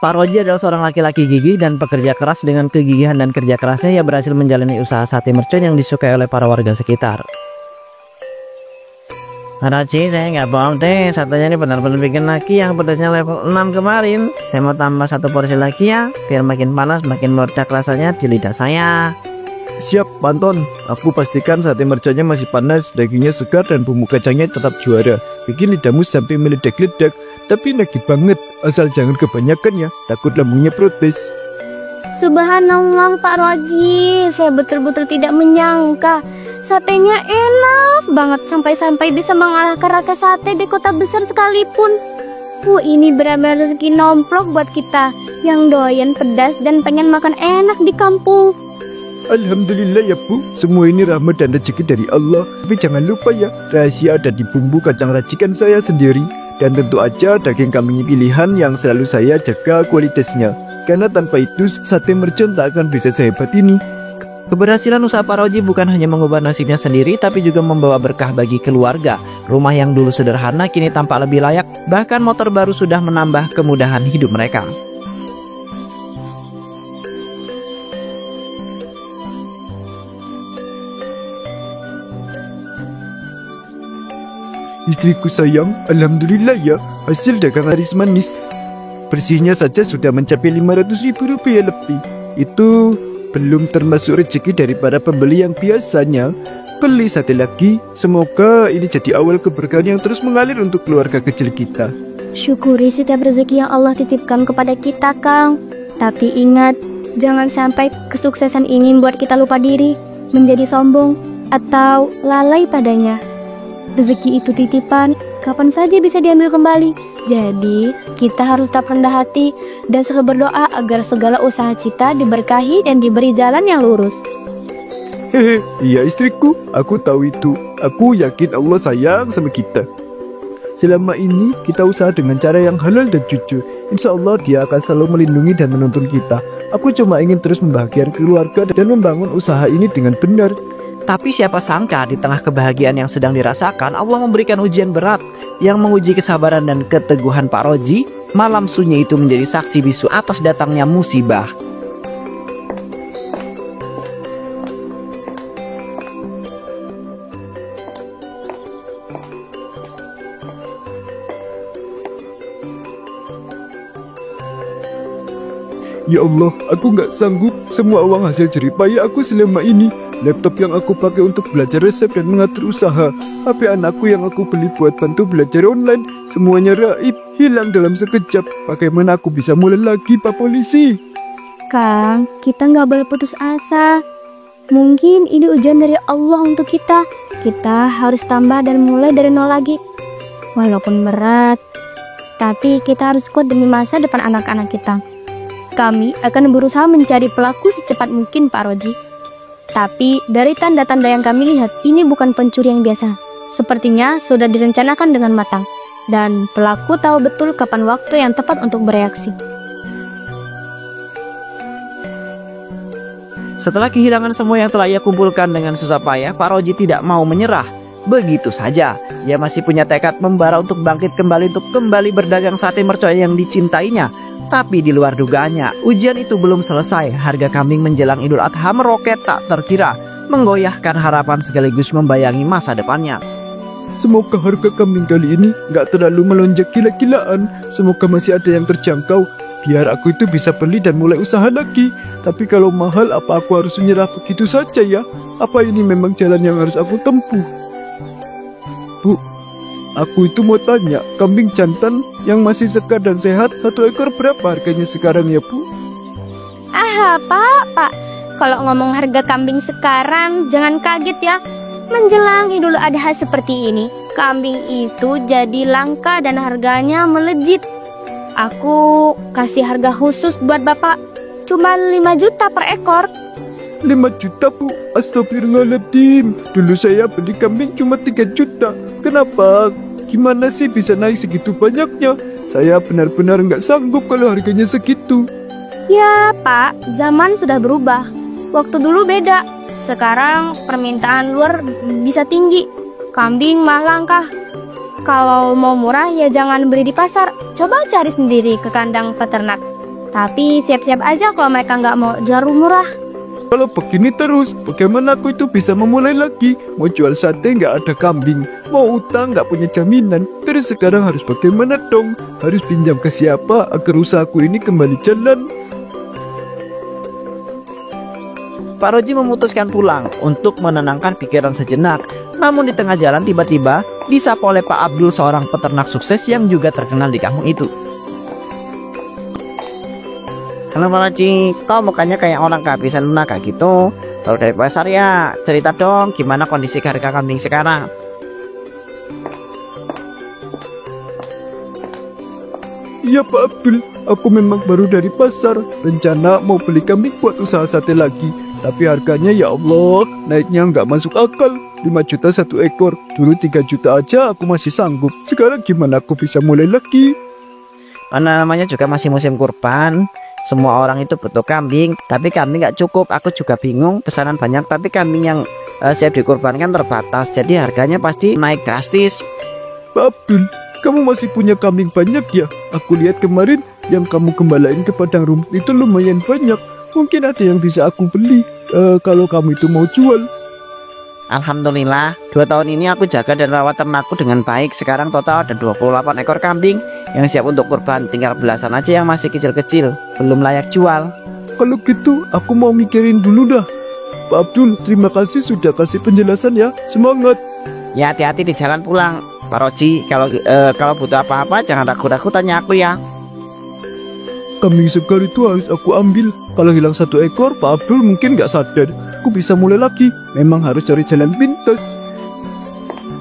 Pak Roji adalah seorang laki-laki gigih dan pekerja keras. Dengan kegigihan dan kerja kerasnya ia berhasil menjalani usaha sate mercon yang disukai oleh para warga sekitar. Roji, saya nggak bohong deh, satenya ini benar-benar bikin lagi yang pedasnya level 6 kemarin. Saya mau tambah 1 porsi lagi ya, biar makin panas, makin meledak rasanya di lidah saya. Siap, Panton. Aku pastikan sate merconnya masih panas, dagingnya segar dan bumbu kacangnya tetap juara. Bikin lidahmu sampai meledak-ledak. Tapi nagih banget, asal jangan kebanyakan ya, takut lambungnya protes. Subhanallah Pak Roji, saya betul-betul tidak menyangka satenya enak banget sampai-sampai bisa mengalahkan rasa sate di kota besar sekalipun. Ini benar-benar rezeki nomplok buat kita yang doyan pedas dan pengen makan enak di kampung. Alhamdulillah ya Bu, semua ini rahmat dan rezeki dari Allah. Tapi jangan lupa ya, rahasia ada di bumbu kacang racikan saya sendiri. Dan tentu aja daging kambing pilihan yang selalu saya jaga kualitasnya. Karena tanpa itu sate mercon tak akan bisa sehebat ini. Keberhasilan usaha Pak Roji bukan hanya mengubah nasibnya sendiri, tapi juga membawa berkah bagi keluarga. Rumah yang dulu sederhana kini tampak lebih layak, bahkan motor baru sudah menambah kemudahan hidup mereka. Istriku sayang, alhamdulillah ya, hasil dagang laris manis. Bersihnya saja sudah mencapai Rp500.000 lebih. Itu belum termasuk rezeki dari para pembeli yang biasanya beli sate lagi. Semoga ini jadi awal keberkahan yang terus mengalir untuk keluarga kecil kita. Syukuri setiap rezeki yang Allah titipkan kepada kita, Kang. Tapi ingat, jangan sampai kesuksesan ini membuat kita lupa diri, menjadi sombong, atau lalai padanya. Rezeki itu titipan, kapan saja bisa diambil kembali. Jadi, kita harus tetap rendah hati dan selalu berdoa agar segala usaha kita diberkahi dan diberi jalan yang lurus. Hehe, iya istriku, aku tahu itu. Aku yakin Allah sayang sama kita. Selama ini kita usaha dengan cara yang halal dan jujur. Insya Allah Dia akan selalu melindungi dan menuntun kita. Aku cuma ingin terus membahagiakan keluarga dan membangun usaha ini dengan benar. Tapi siapa sangka di tengah kebahagiaan yang sedang dirasakan, Allah memberikan ujian berat yang menguji kesabaran dan keteguhan Pak Roji. Malam sunyi itu menjadi saksi bisu atas datangnya musibah. Ya Allah, aku nggak sanggup. Semua uang hasil jeripaya aku selama ini. Laptop yang aku pakai untuk belajar resep dan mengatur usaha, HP anakku yang aku beli buat bantu belajar online, semuanya raib, hilang dalam sekejap. Bagaimana aku bisa mulai lagi, Pak Polisi? Kang, kita nggak boleh putus asa. Mungkin ini ujian dari Allah untuk kita. Kita harus tambah dan mulai dari nol lagi. Walaupun berat, tapi kita harus kuat demi masa depan anak-anak kita. Kami akan berusaha mencari pelaku secepat mungkin, Pak Roji. Tapi dari tanda-tanda yang kami lihat, ini bukan pencuri yang biasa. Sepertinya sudah direncanakan dengan matang. Dan pelaku tahu betul kapan waktu yang tepat untuk bereaksi. Setelah kehilangan semua yang telah ia kumpulkan dengan susah payah, Pak Roji tidak mau menyerah. Begitu saja, ia masih punya tekad membara untuk bangkit kembali untuk kembali berdagang sate mercon yang dicintainya. Tapi di luar dugaannya, ujian itu belum selesai. Harga kambing menjelang Idul Adha meroket tak terkira, menggoyahkan harapan sekaligus membayangi masa depannya. Semoga harga kambing kali ini nggak terlalu melonjak gila-gilaan. Semoga masih ada yang terjangkau, biar aku itu bisa beli dan mulai usaha lagi. Tapi kalau mahal, apa aku harus menyerah begitu saja ya? Apa ini memang jalan yang harus aku tempuh? Bu, aku itu mau tanya, kambing jantan yang masih segar dan sehat 1 ekor berapa harganya sekarang ya Bu? Pak, kalau ngomong harga kambing sekarang jangan kaget ya. Menjelang Idul Adha seperti ini, kambing itu jadi langka dan harganya melejit. Aku kasih harga khusus buat Bapak, cuma 5 juta per ekor. 5 juta Bu, astagfirullahaladzim. Dulu saya beli kambing cuma 3 juta. Kenapa? Gimana sih bisa naik segitu banyaknya? Saya benar-benar nggak sanggup kalau harganya segitu. Ya Pak, zaman sudah berubah. Waktu dulu beda. Sekarang permintaan luar bisa tinggi. Kambing mah langka. Kalau mau murah ya jangan beli di pasar. Coba cari sendiri ke kandang peternak. Tapi siap-siap aja kalau mereka nggak mau jual murah. Kalau begini terus, bagaimana aku itu bisa memulai lagi? Mau jual sate nggak ada kambing, mau utang nggak punya jaminan. Terus sekarang harus bagaimana dong? Harus pinjam ke siapa agar usahaku ini kembali jalan? Pak Roji memutuskan pulang untuk menenangkan pikiran sejenak. Namun di tengah jalan tiba-tiba disapa oleh Pak Abdul, seorang peternak sukses yang juga terkenal di kampung itu. Halo Pak Roji, kok mukanya kayak orang kehabisan tenaga gitu? Baru dari pasar ya, cerita dong gimana kondisi harga kambing sekarang. Iya Pak Abdul, aku memang baru dari pasar. Rencana mau beli kambing buat usaha sate lagi. Tapi harganya ya Allah, naiknya nggak masuk akal. 5 juta 1 ekor. Dulu 3 juta aja aku masih sanggup. Sekarang gimana aku bisa mulai lagi? Mana namanya juga masih musim kurban. Semua orang itu butuh kambing, tapi kambing nggak cukup. Aku juga bingung, pesanan banyak tapi kambing yang siap dikurbankan terbatas. Jadi harganya pasti naik drastis. Pak Abdul, kamu masih punya kambing banyak ya? Aku lihat kemarin yang kamu gembalain ke padang rumput itu lumayan banyak. Mungkin ada yang bisa aku beli kalau kamu itu mau jual. Alhamdulillah, 2 tahun ini aku jaga dan rawat ternakku dengan baik. Sekarang total ada 28 ekor kambing yang siap untuk kurban. Tinggal belasan aja yang masih kecil-kecil, belum layak jual. Kalau gitu, aku mau mikirin dulu dah. Pak Abdul, terima kasih sudah kasih penjelasan ya. Semangat. Ya hati-hati di jalan pulang. Pak Roji, kalau butuh apa-apa jangan ragu-ragu tanya aku ya. Kambing segar itu harus aku ambil. Kalau hilang 1 ekor, Pak Abdul mungkin nggak sadar. Aku bisa mulai lagi. Memang harus cari jalan pintas.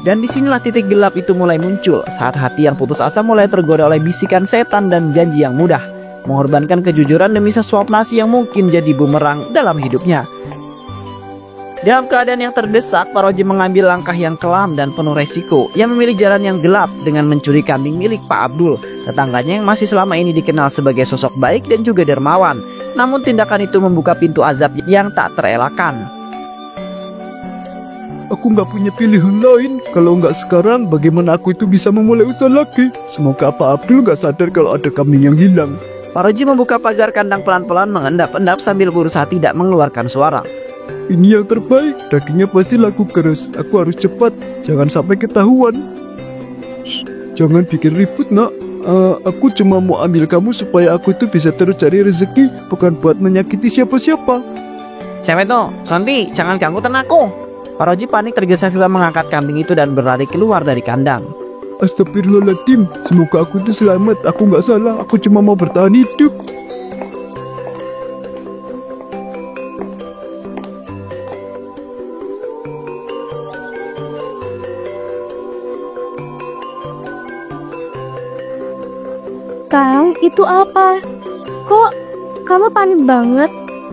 Dan disinilah titik gelap itu mulai muncul saat hati yang putus asa mulai tergoda oleh bisikan setan dan janji yang mudah, mengorbankan kejujuran demi sesuap nasi yang mungkin jadi bumerang dalam hidupnya. Dalam keadaan yang terdesak, Pak Roji mengambil langkah yang kelam dan penuh resiko. Ia memilih jalan yang gelap dengan mencuri kambing milik Pak Abdul, tetangganya yang masih selama ini dikenal sebagai sosok baik dan juga dermawan. Namun tindakan itu membuka pintu azab yang tak terelakkan. Aku nggak punya pilihan lain. Kalau nggak sekarang, bagaimana aku itu bisa memulai usaha lagi? Semoga Pak Abdul nggak sadar kalau ada kambing yang hilang. Pak Roji membuka pagar kandang pelan-pelan, mengendap-endap sambil berusaha tidak mengeluarkan suara. Ini yang terbaik. Dagingnya pasti laku keras. Aku harus cepat. Jangan sampai ketahuan. Shh, jangan bikin ribut nak. Aku cuma mau ambil kamu supaya aku itu bisa terus cari rezeki, bukan buat menyakiti siapa-siapa. Cewek tuh, nanti jangan ganggu ternakku. Pak Roji panik tergesa-gesa mengangkat kambing itu dan berlari keluar dari kandang. Astagfirullahaladzim, semoga aku itu selamat. Aku nggak salah, aku cuma mau bertahan hidup. Kang, itu apa? Kok kamu panik banget?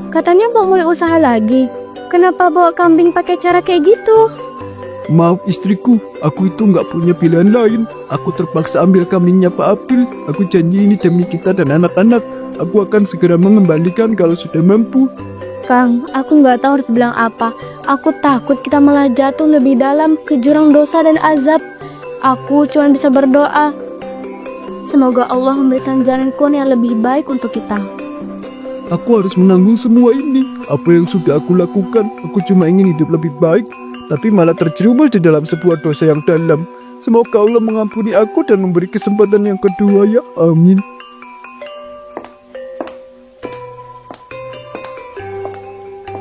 Katanya mau mulai usaha lagi. Kenapa bawa kambing pakai cara kayak gitu? Maaf istriku, aku itu nggak punya pilihan lain. Aku terpaksa ambil kambingnya Pak Abdul. Aku janji ini demi kita dan anak-anak. Aku akan segera mengembalikan kalau sudah mampu. Kang, aku nggak tahu harus bilang apa. Aku takut kita malah jatuh lebih dalam ke jurang dosa dan azab. Aku cuma bisa berdoa. Semoga Allah memberikan jalan keluar yang lebih baik untuk kita. Aku harus menanggung semua ini. Apa yang sudah aku lakukan, aku cuma ingin hidup lebih baik, tapi malah terjerumus di dalam sebuah dosa yang dalam. Semoga Allah mengampuni aku dan memberi kesempatan yang kedua ya. Amin.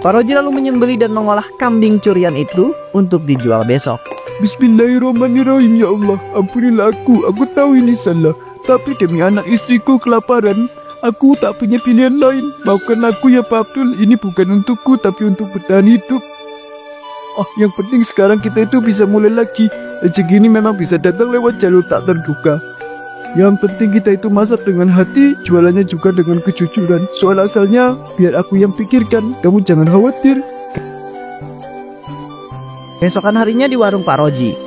Pak Roji lalu menyembelih dan mengolah kambing curian itu untuk dijual besok. Bismillahirrahmanirrahim ya Allah. Ampunilah aku tahu ini salah. Tapi demi anak istriku kelaparan, aku tak punya pilihan lain. Maafkan aku ya Pak Abdul, ini bukan untukku tapi untuk bertahan hidup. Yang penting sekarang kita itu bisa mulai lagi. Rezeki ini memang bisa datang lewat jalur tak terduga. Yang penting kita itu masak dengan hati, jualannya juga dengan kejujuran. Soal asalnya, biar aku yang pikirkan, kamu jangan khawatir. Besokan harinya di warung Pak Roji.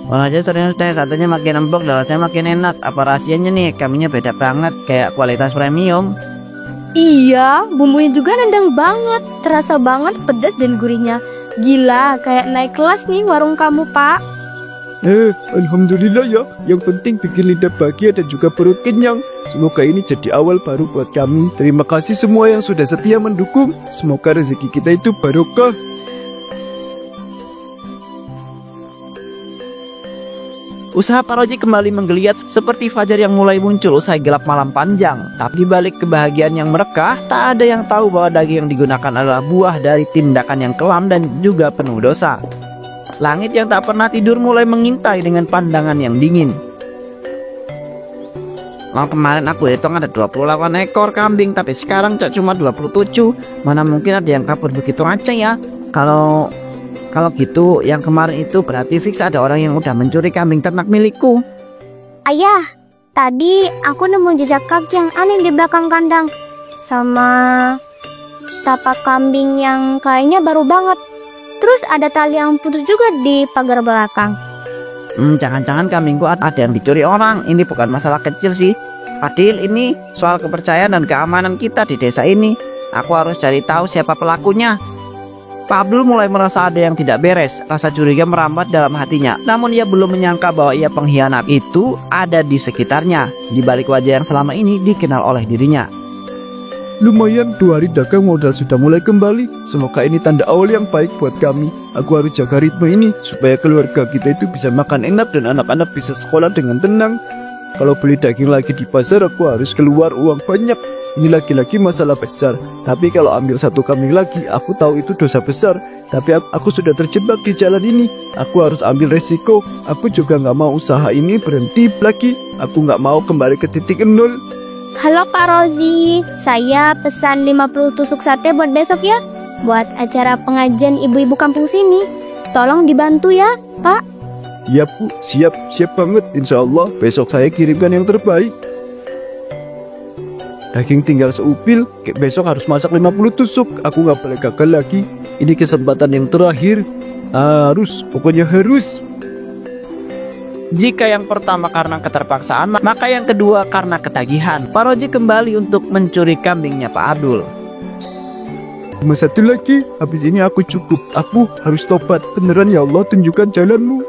Wah aja serius deh, satenya makin empuk, dalasnya makin enak. Apa rahasianya nih? Kambingnya beda banget, kayak kualitas premium. Iya, bumbunya juga nendang banget. Terasa banget pedas dan gurihnya. Gila, kayak naik kelas nih warung kamu, Pak. Alhamdulillah ya. Yang penting bikin lidah bahagia dan juga perut kenyang. Semoga ini jadi awal baru buat kami. Terima kasih semua yang sudah setia mendukung. Semoga rezeki kita itu barokah. Usaha Pak Roji kembali menggeliat seperti fajar yang mulai muncul usai gelap malam panjang. Tapi di balik kebahagiaan yang merekah, tak ada yang tahu bahwa daging yang digunakan adalah buah dari tindakan yang kelam dan juga penuh dosa. Langit yang tak pernah tidur mulai mengintai dengan pandangan yang dingin. Kemarin aku hitung ada 28 ekor kambing, tapi sekarang cuma 27. Mana mungkin ada yang kabur begitu aja ya. Kalau gitu, yang kemarin itu berarti fix ada orang yang udah mencuri kambing ternak milikku. Ayah, tadi aku nemu jejak kaki yang aneh di belakang kandang. Sama tapak kambing yang kayaknya baru banget. Terus ada tali yang putus juga di pagar belakang. Jangan-jangan kambingku ada yang dicuri orang. Ini bukan masalah kecil sih. Adil, ini soal kepercayaan dan keamanan kita di desa ini. Aku harus cari tahu siapa pelakunya. Pak Abdul mulai merasa ada yang tidak beres. Rasa curiga merambat dalam hatinya. Namun ia belum menyangka bahwa ia pengkhianat itu ada di sekitarnya, di balik wajah yang selama ini dikenal oleh dirinya. Lumayan, 2 hari dagang modal sudah mulai kembali. Semoga ini tanda awal yang baik buat kami. Aku harus jaga ritme ini supaya keluarga kita itu bisa makan enak dan anak-anak bisa sekolah dengan tenang. Kalau beli daging lagi di pasar, aku harus keluar uang banyak. Ini lagi-lagi masalah besar. Tapi kalau ambil 1 kambing lagi, aku tahu itu dosa besar. Tapi aku sudah terjebak di jalan ini. Aku harus ambil resiko. Aku juga nggak mau usaha ini berhenti lagi. Aku nggak mau kembali ke titik nol. Halo Pak Rozi, saya pesan 50 tusuk sate buat besok ya. Buat acara pengajian ibu-ibu kampung sini. Tolong dibantu ya, Pak. Ya Bu, siap banget. Insya Allah besok saya kirimkan yang terbaik. Daging tinggal seupil, besok harus masak 50 tusuk. Aku nggak boleh gagal lagi. Ini kesempatan yang terakhir. Pokoknya harus. Jika yang pertama karena keterpaksaan, maka yang kedua karena ketagihan. Pak Roji kembali untuk mencuri kambingnya Pak Abdul. Cuma 1 lagi, habis ini aku cukup. Aku harus tobat. Beneran ya Allah, tunjukkan jalanmu.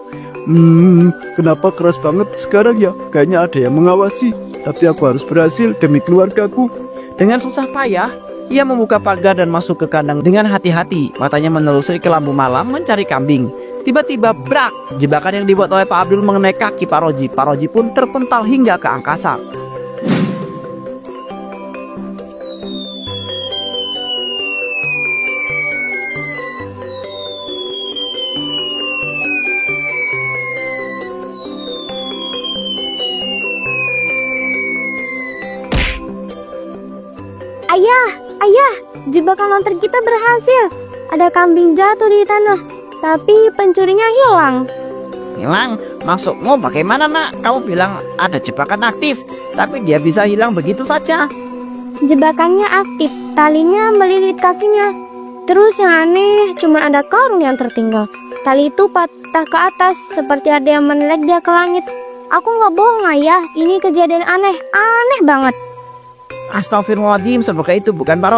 Kenapa keras banget sekarang ya? Kayaknya ada yang mengawasi. Tapi aku harus berhasil demi keluargaku. Dengan susah payah, ia membuka pagar dan masuk ke kandang dengan hati-hati. Matanya menelusuri ke lampu malam mencari kambing. Tiba-tiba brak, jebakan yang dibuat oleh Pak Abdul mengenai kaki Pak Roji. Pak Roji pun terpental hingga ke angkasa. Ayah, jebakan lontar kita berhasil. Ada kambing jatuh di tanah, tapi pencurinya hilang. Hilang? Maksudmu bagaimana nak? Kamu bilang ada jebakan aktif, tapi dia bisa hilang begitu saja. Jebakannya aktif, talinya melilit kakinya. Terus yang aneh, cuma ada karung yang tertinggal. Tali itu patah ke atas, seperti ada yang menelik dia ke langit. Aku nggak bohong ayah, ini kejadian aneh banget. Astagfirullahaladzim, semoga itu bukan Pak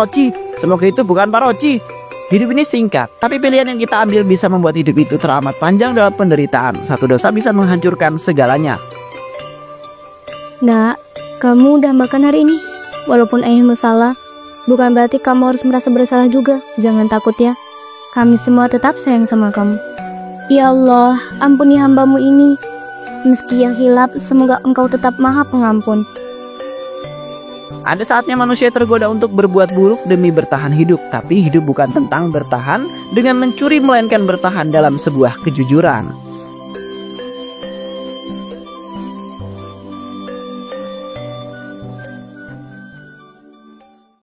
Roji. Hidup ini singkat, tapi pilihan yang kita ambil bisa membuat hidup itu teramat panjang dalam penderitaan. Satu dosa bisa menghancurkan segalanya. Nak, kamu udah makan hari ini? Walaupun ayahmu salah, bukan berarti kamu harus merasa bersalah juga. Jangan takut ya, kami semua tetap sayang sama kamu. Ya Allah, ampuni hambamu ini. Meski yang hilap, semoga engkau tetap maha pengampun. Ada saatnya manusia tergoda untuk berbuat buruk demi bertahan hidup. Tapi hidup bukan tentang bertahan dengan mencuri, melainkan bertahan dalam sebuah kejujuran.